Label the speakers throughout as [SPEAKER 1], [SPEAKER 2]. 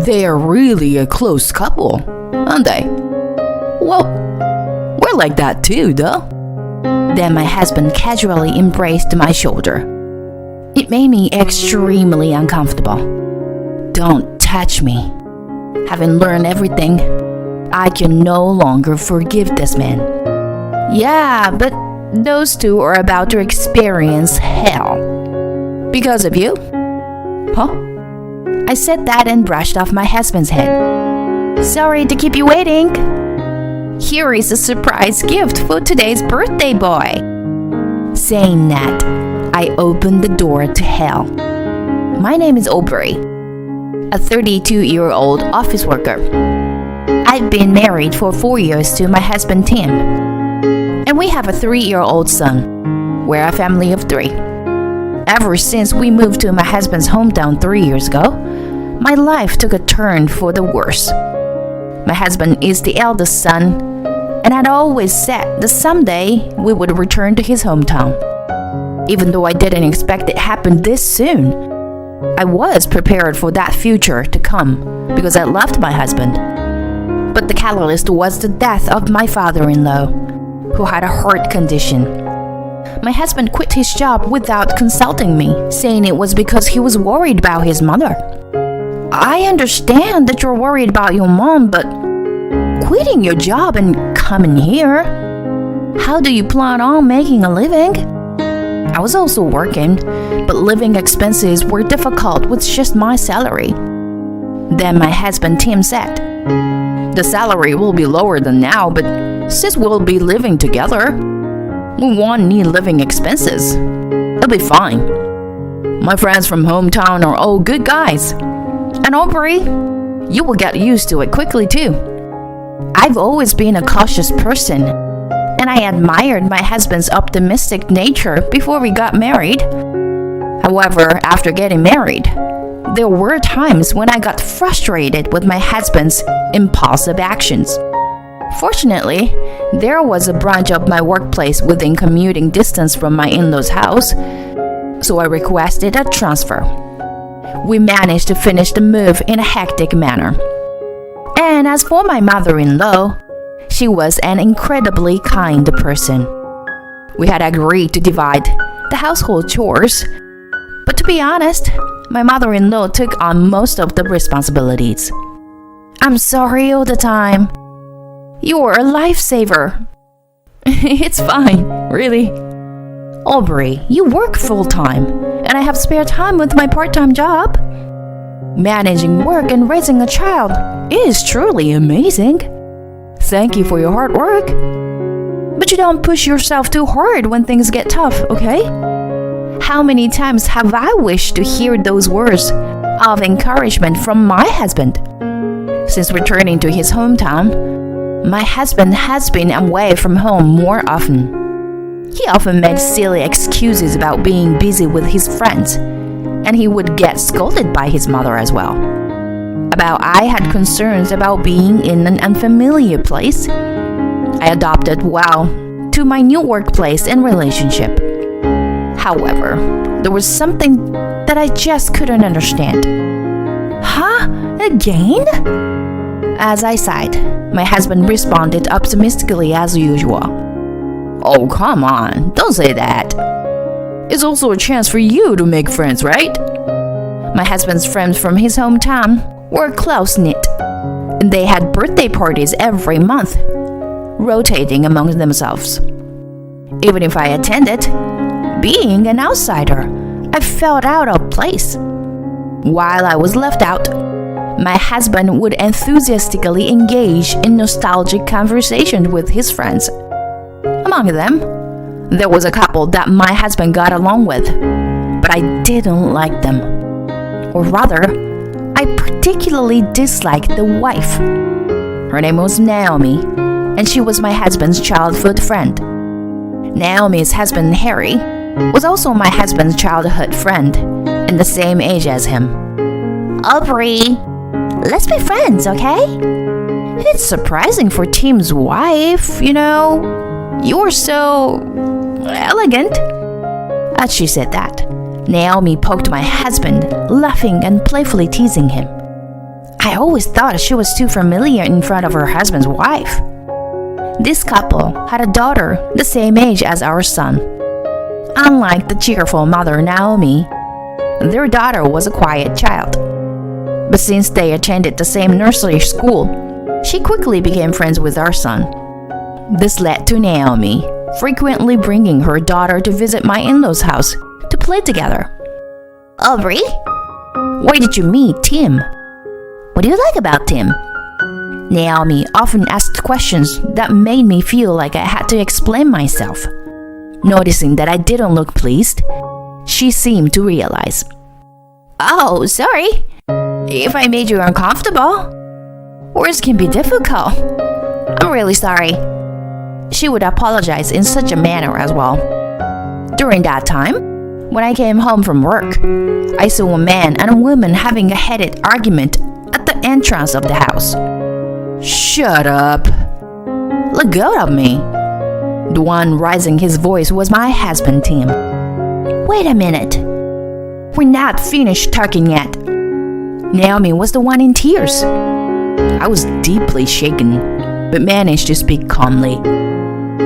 [SPEAKER 1] They're really a close couple, aren't they? Well, we're like that too, though.
[SPEAKER 2] Then my husband casually embraced my shoulder. It made me extremely uncomfortable. Don't touch me. Having learned everything, I can no longer forgive this man. Yeah, but those two are about to experience hell.
[SPEAKER 1] Because of you?
[SPEAKER 2] Huh? I said that and brushed off my husband's head. Sorry to keep you waiting. Here is a surprise gift for today's birthday boy. Saying that, I opened the door to hell. My name is Aubrey, a 32-year-old office worker. I've been married for 4 years to my husband Tim, and we have a 3-year-old son. We're a family of 3. Ever since we moved to my husband's hometown 3 years ago, my life took a turn for the worse. My husband is the eldest son, and I'd always said that someday we would return to his hometown. Even though I didn't expect it to happen this soon, I was prepared for that future to come because I loved my husband. But the catalyst was the death of my father-in-law, who had a heart condition. My husband quit his job without consulting me, saying it was because he was worried about his mother. I understand that you're worried about your mom, but quitting your job and coming here, how do you plan on making a living? I was also working, but living expenses were difficult with just my salary. Then my husband Tim said, the salary will be lower than now, but since we'll be living together, we won't need living expenses. It'll be fine. My friends from hometown are all good guys. And Aubrey, you will get used to it quickly too. I've always been a cautious person, and I admired my husband's optimistic nature before we got married. However, after getting married, there were times when I got frustrated with my husband's impulsive actions. Fortunately, there was a branch of my workplace within commuting distance from my in-laws' house, so I requested a transfer. We managed to finish the move in a hectic manner. And as for my mother-in-law, she was an incredibly kind person. We had agreed to divide the household chores, but to be honest, my mother-in-law took on most of the responsibilities. I'm sorry all the time. You're a lifesaver. It's fine, really. Aubrey, you work full-time, and I have spare time with my part-time job. Managing work and raising a child is truly amazing. Thank you for your hard work. But you don't push yourself too hard when things get tough, okay? How many times have I wished to hear those words of encouragement from my husband? Since returning to his hometown, my husband has been away from home more often. He often made silly excuses about being busy with his friends, and he would get scolded by his mother as well. About I had concerns about being in an unfamiliar place. I adapted well to my new workplace and relationship. However, there was something that I just couldn't understand. Huh? Again? As I sighed, my husband responded optimistically as usual.
[SPEAKER 1] Oh, come on, don't say that. It's also a chance for you to make friends, right?
[SPEAKER 2] My husband's friends from his hometown were close-knit, and they had birthday parties every month, rotating among themselves. Even if I attended, being an outsider, I felt out of place. While I was left out, my husband would enthusiastically engage in nostalgic conversation with his friends. Among them, there was a couple that my husband got along with, but I didn't like them. Or rather, I particularly disliked the wife. Her name was Naomi, and she was my husband's childhood friend. Naomi's husband, Harry, was also my husband's childhood friend, and the same age as him. Aubrey, let's be friends, okay? It's surprising for Tim's wife, you know. You're so elegant. As she said that, Naomi poked my husband, laughing and playfully teasing him. I always thought she was too familiar in front of her husband's wife. This couple had a daughter the same age as our son. Unlike the cheerful mother Naomi, their daughter was a quiet child. But since they attended the same nursery school, she quickly became friends with our son. This led to Naomi frequently bringing her daughter to visit my in-laws' house to play together. Aubrey, where did you meet Tim? What do you like about Tim? Naomi often asked questions that made me feel like I had to explain myself. Noticing that I didn't look pleased, she seemed to realize. Oh, sorry. If I made you uncomfortable. Words can be difficult. I'm really sorry. She would apologize in such a manner as well. During that time, when I came home from work, I saw a man and a woman having a heated argument at the entrance of the house.
[SPEAKER 1] Shut up.
[SPEAKER 2] Let go of me. The one raising his voice was my husband, Tim. Wait a minute. We're not finished talking yet. Naomi was the one in tears. I was deeply shaken, but managed to speak calmly.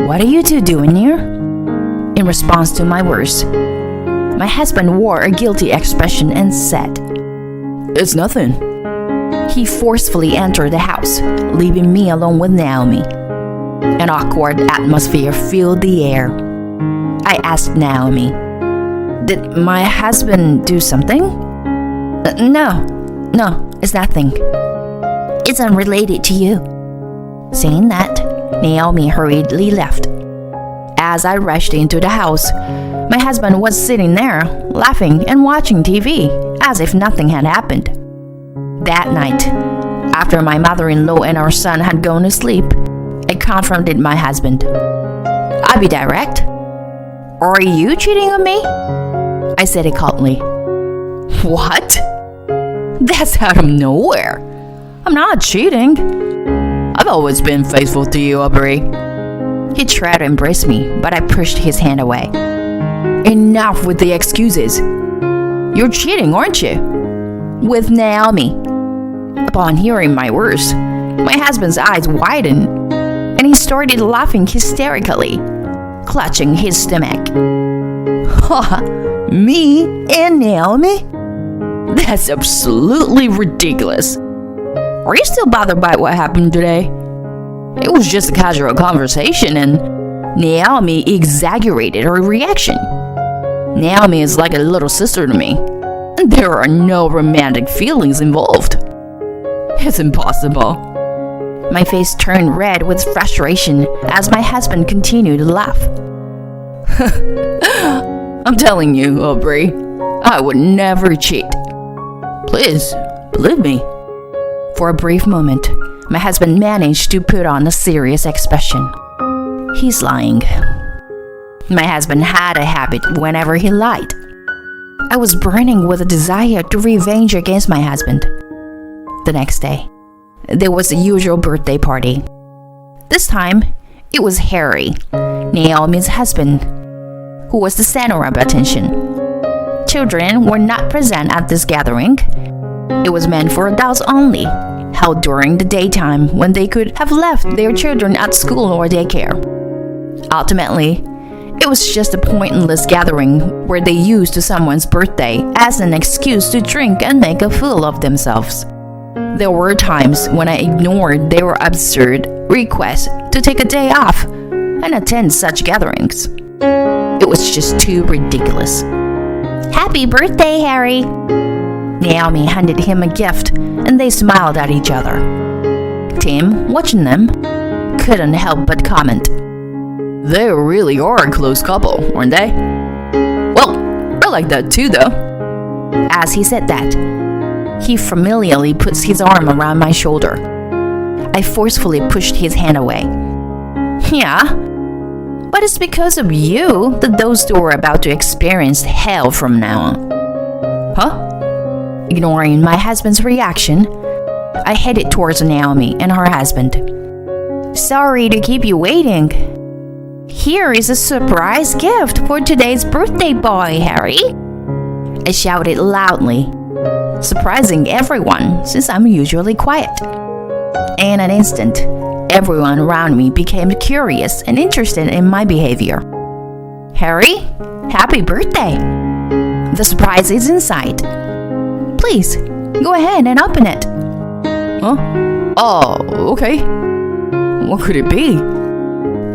[SPEAKER 2] What are you two doing here? In response to my words, my husband wore a guilty expression and said,
[SPEAKER 1] It's nothing.
[SPEAKER 2] He forcefully entered the house, leaving me alone with Naomi. An awkward atmosphere filled the air. I asked Naomi, Did my husband do something? No, it's nothing. It's unrelated to you. Saying that, Naomi hurriedly left. As I rushed into the house, my husband was sitting there, laughing and watching TV, as if nothing had happened. That night, after my mother-in-law and our son had gone to sleep, I confronted my husband. I'll be direct. Are you cheating on me? I said it coldly.
[SPEAKER 1] What? That's out of nowhere. I'm not cheating. I've always been faithful to you, Aubrey.
[SPEAKER 2] He tried to embrace me, but I pushed his hand away.
[SPEAKER 1] Enough with the excuses. You're cheating, aren't you?
[SPEAKER 2] With Naomi.
[SPEAKER 1] Upon hearing my words, my husband's eyes widened,
[SPEAKER 2] and he started laughing hysterically, clutching his stomach.
[SPEAKER 1] Me and Naomi? That's absolutely ridiculous. Are you still bothered by what happened today? It was just a casual conversation and Naomi exaggerated her reaction. Naomi is like a little sister to me. There are no romantic feelings involved. It's impossible.
[SPEAKER 2] My face turned red with frustration as my husband continued to laugh.
[SPEAKER 1] I'm telling you, Aubrey, I would never cheat. Please, believe me.
[SPEAKER 2] For a brief moment, my husband managed to put on a serious expression. He's lying. My husband had a habit whenever he lied. I was burning with a desire to revenge against my husband. The next day, there was the usual birthday party. This time, it was Harry, Naomi's husband, who was the center of attention. Children were not present at this gathering. It was meant for adults only, held during the daytime when they could have left their children at school or daycare. Ultimately, it was just a pointless gathering where they used someone's birthday as an excuse to drink and make a fool of themselves. There were times when I ignored their absurd requests to take a day off and attend such gatherings. It was just too ridiculous. Happy birthday, Harry! Naomi handed him a gift and they smiled at each other. Tim, watching them, couldn't help but comment.
[SPEAKER 1] They really are a close couple, aren't they? Well, I like that too, though.
[SPEAKER 2] As he said that, he familiarly puts his arm around my shoulder. I forcefully pushed his hand away. Yeah, but it's because of you that those two are about to experience hell from now on.
[SPEAKER 1] Huh?
[SPEAKER 2] Ignoring my husband's reaction, I headed towards Naomi and her husband. Sorry to keep you waiting. Here is a surprise gift for today's birthday boy, Harry. I shouted loudly, surprising everyone since I'm usually quiet. In an instant, everyone around me became curious and interested in my behavior. Harry, happy birthday! The surprise is inside. Please, go ahead and open it.
[SPEAKER 1] Huh? Oh, okay. What could it be?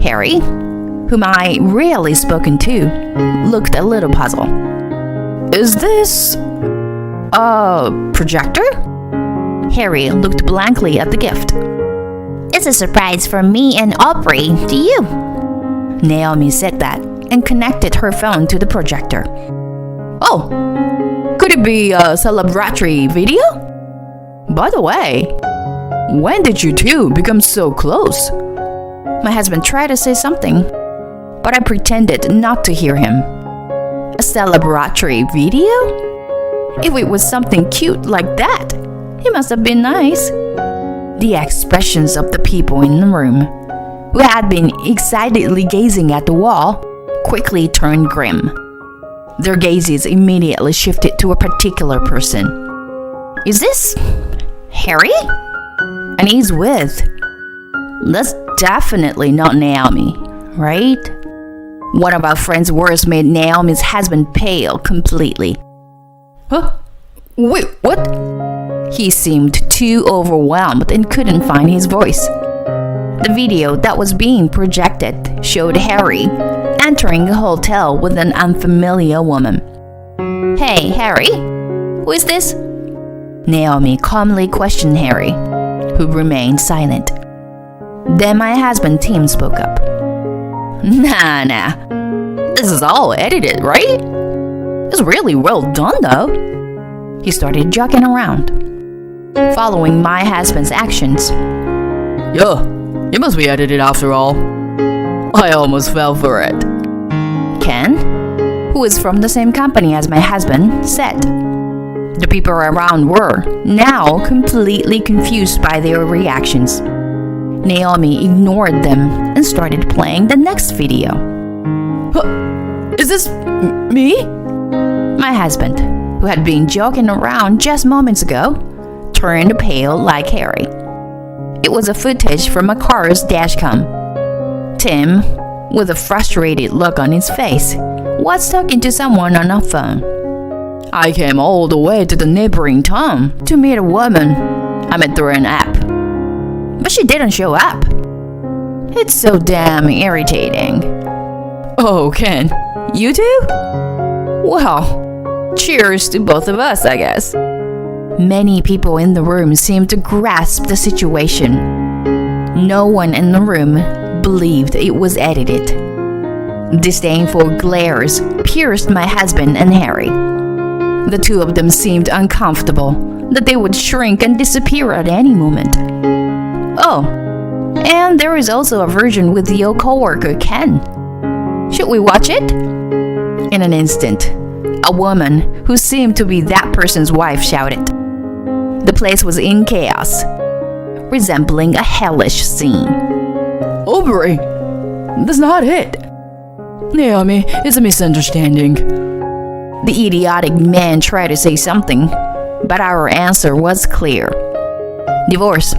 [SPEAKER 2] Harry, whom I rarely spoken to, looked a little puzzled.
[SPEAKER 1] Is this a projector?
[SPEAKER 2] Harry looked blankly at the gift. It's a surprise for me and Aubrey to you. Naomi said that and connected her phone to the projector.
[SPEAKER 1] Oh, could it be a celebratory video? By the way, when did you two become so close?
[SPEAKER 2] My husband tried to say something, but I pretended not to hear him. A celebratory video? If it was something cute like that, it must have been nice. The expressions of the people in the room, who had been excitedly gazing at the wall, quickly turned grim. Their gazes immediately shifted to a particular person. Is this Harry? And he's with. That's definitely not Naomi, right? One of our friends' words made Naomi's husband pale completely.
[SPEAKER 1] Huh? Wait, what?
[SPEAKER 2] He seemed too overwhelmed and couldn't find his voice. The video that was being projected showed Harry entering a hotel with an unfamiliar woman. Hey, Harry, who is this? Naomi calmly questioned Harry, who remained silent. Then my husband Tim spoke up.
[SPEAKER 1] Nah. This is all edited, right? It's really well done, though.
[SPEAKER 2] He started joking around, following my husband's actions.
[SPEAKER 1] Yeah, it must be edited after all. I almost fell for it.
[SPEAKER 2] Ken, who is from the same company as my husband, said. The people around were now completely confused by their reactions. Naomi ignored them and started playing the next video.
[SPEAKER 1] Is this me?
[SPEAKER 2] My husband, who had been joking around just moments ago, turned pale like Harry. It was a footage from a car's dashcam. Tim, with a frustrated look on his face, was talking to someone on a phone.
[SPEAKER 1] I came all the way to the neighboring town
[SPEAKER 2] to meet a woman I met through an app. But she didn't show up. It's so damn irritating.
[SPEAKER 1] Oh, Ken, you too? Well, cheers to both of us, I guess.
[SPEAKER 2] Many people in the room seemed to grasp the situation. No one in the room believed it was edited. Disdainful glares pierced my husband and Harry. The two of them seemed uncomfortable that they would shrink and disappear at any moment. Oh, and there is also a version with your coworker Ken. Should we watch it? In an instant, a woman who seemed to be that person's wife shouted. The place was in chaos, resembling a hellish scene.
[SPEAKER 1] Aubrey, that's not it. Naomi, it's a misunderstanding.
[SPEAKER 2] The idiotic man tried to say something, but our answer was clear. Divorce,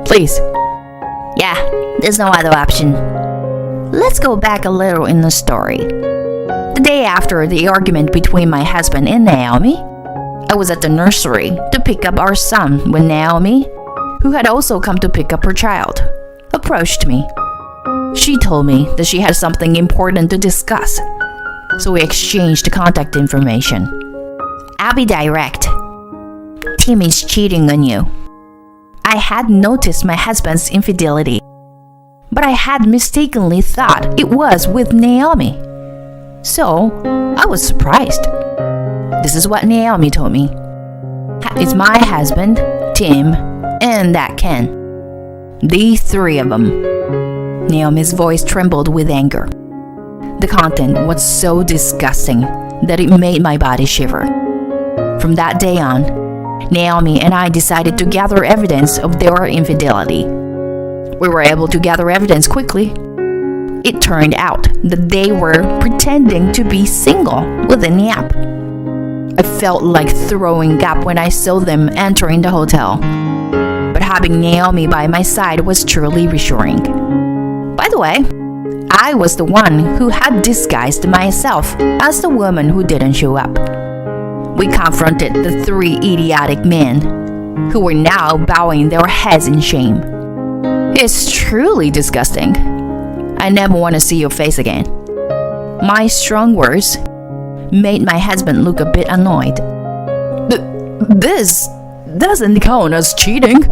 [SPEAKER 2] please. Yeah, there's no other option. Let's go back a little in the story. The day after the argument between my husband and Naomi, I was at the nursery to pick up our son when Naomi, who had also come to pick up her child, approached me. She told me that she had something important to discuss, so we exchanged contact information. I'll be direct. Tim is cheating on you. I had noticed my husband's infidelity, but I had mistakenly thought it was with Naomi. So, I was surprised. This is what Naomi told me. It's my husband, Tim, and that Ken. The three of them. Naomi's voice trembled with anger. The content was so disgusting that it made my body shiver. From that day on, Naomi and I decided to gather evidence of their infidelity. We were able to gather evidence quickly. It turned out that they were pretending to be single within the app.
[SPEAKER 1] I felt like throwing up when I saw them entering the hotel. But having Naomi by my side was truly reassuring. By the way, I was the one who had disguised myself as the woman who didn't show up. We confronted the three idiotic men, who were now bowing their heads in shame. It's truly disgusting. I never want to see your face again. My strong words made my husband look a bit annoyed. This doesn't count as cheating.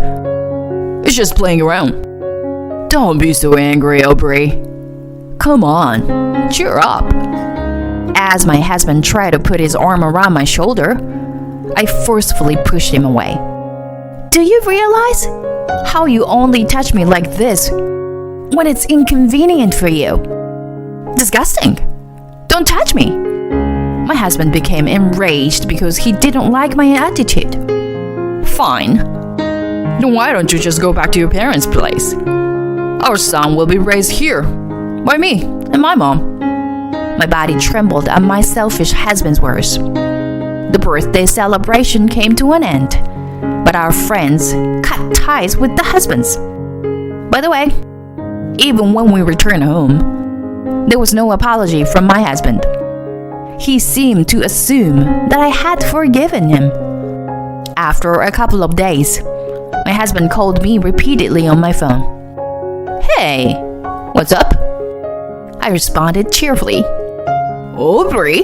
[SPEAKER 1] It's just playing around. Don't be so angry, Aubrey. Come on, cheer up. As my husband tried to put his arm around my shoulder, I forcefully pushed him away. Do you realize how you only touch me like this when it's inconvenient for you? Disgusting. Don't touch me. My husband became enraged because he didn't like my attitude. Fine. Then why don't you just go back to your parents' place? Our son will be raised here by me and my mom. My body trembled at my selfish husband's words. The birthday celebration came to an end, but our friends cut ties with the husbands. By the way, even when we returned home, there was no apology from my husband. He seemed to assume that I had forgiven him. After a couple of days, my husband called me repeatedly on my phone. Hey, what's up? I responded cheerfully. Aubrey,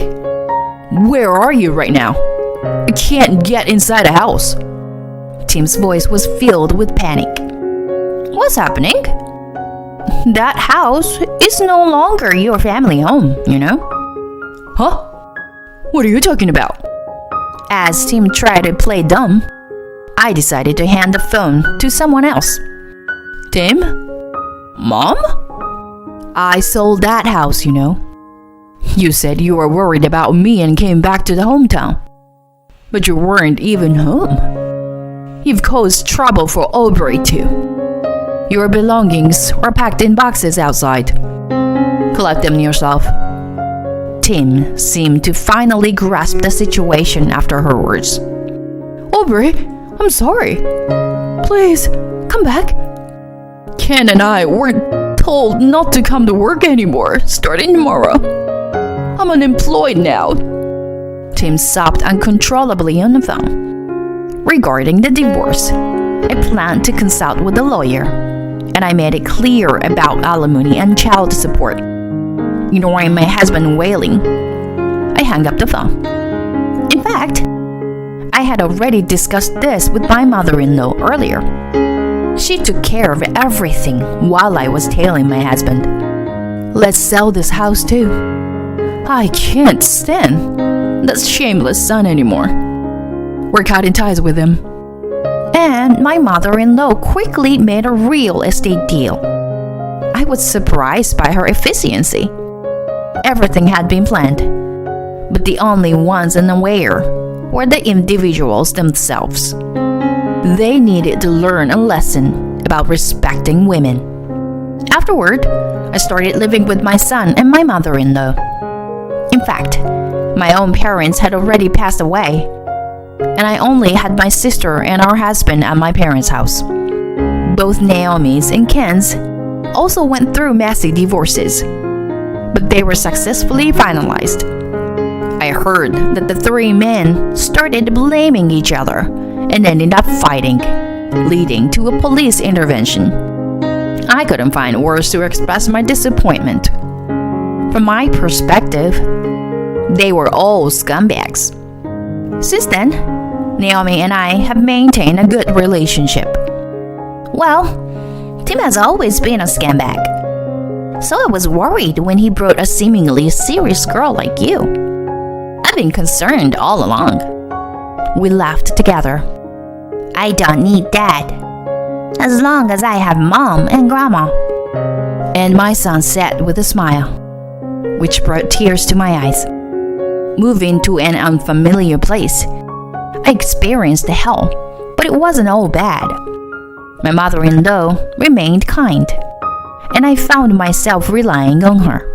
[SPEAKER 1] where are you right now? I can't get inside the house. Tim's voice was filled with panic. What's happening? That house is no longer your family home, you know? Huh? What are you talking about? As Tim tried to play dumb, I decided to hand the phone to someone else. Tim? Mom? I sold that house, you know. You said you were worried about me and came back to the hometown. But you weren't even home. You've caused trouble for Aubrey too. Your belongings are packed in boxes outside. Collect them yourself. Tim seemed to finally grasp the situation after her words. Aubrey, I'm sorry. Please, come back. Ken and I weren't told not to come to work anymore, starting tomorrow. I'm unemployed now. Tim sobbed uncontrollably on the phone. Regarding the divorce, I planned to consult with a lawyer, and I made it clear about alimony and child support. Ignoring my husband wailing, I hung up the phone. In fact, I had already discussed this with my mother-in-law earlier. She took care of everything while I was tailing my husband. Let's sell this house too. I can't stand that shameless son anymore. We're cutting ties with him. And my mother-in-law quickly made a real estate deal. I was surprised by her efficiency. Everything had been planned, but the only ones unaware were the individuals themselves. They needed to learn a lesson about respecting women. Afterward, I started living with my son and my mother-in-law. In fact, my own parents had already passed away, and I only had my sister and our husband at my parents' house. Both Naomi's and Ken's also went through messy divorces, but they were successfully finalized. I heard that the three men started blaming each other and ended up fighting, leading to a police intervention. I couldn't find words to express my disappointment. From my perspective, they were all scumbags. Since then, Naomi and I have maintained a good relationship. Well, Tim has always been a scumbag, so I was worried when he brought a seemingly serious girl like you. I've been concerned all along. We laughed together. I don't need dad, as long as I have mom and grandma. And my son said with a smile, which brought tears to my eyes. Moving to an unfamiliar place, I experienced hell, but it wasn't all bad. My mother-in-law remained kind, and I found myself relying on her.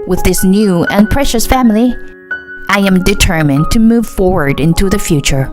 [SPEAKER 1] With this new and precious family,
[SPEAKER 2] I am determined to move forward into the future.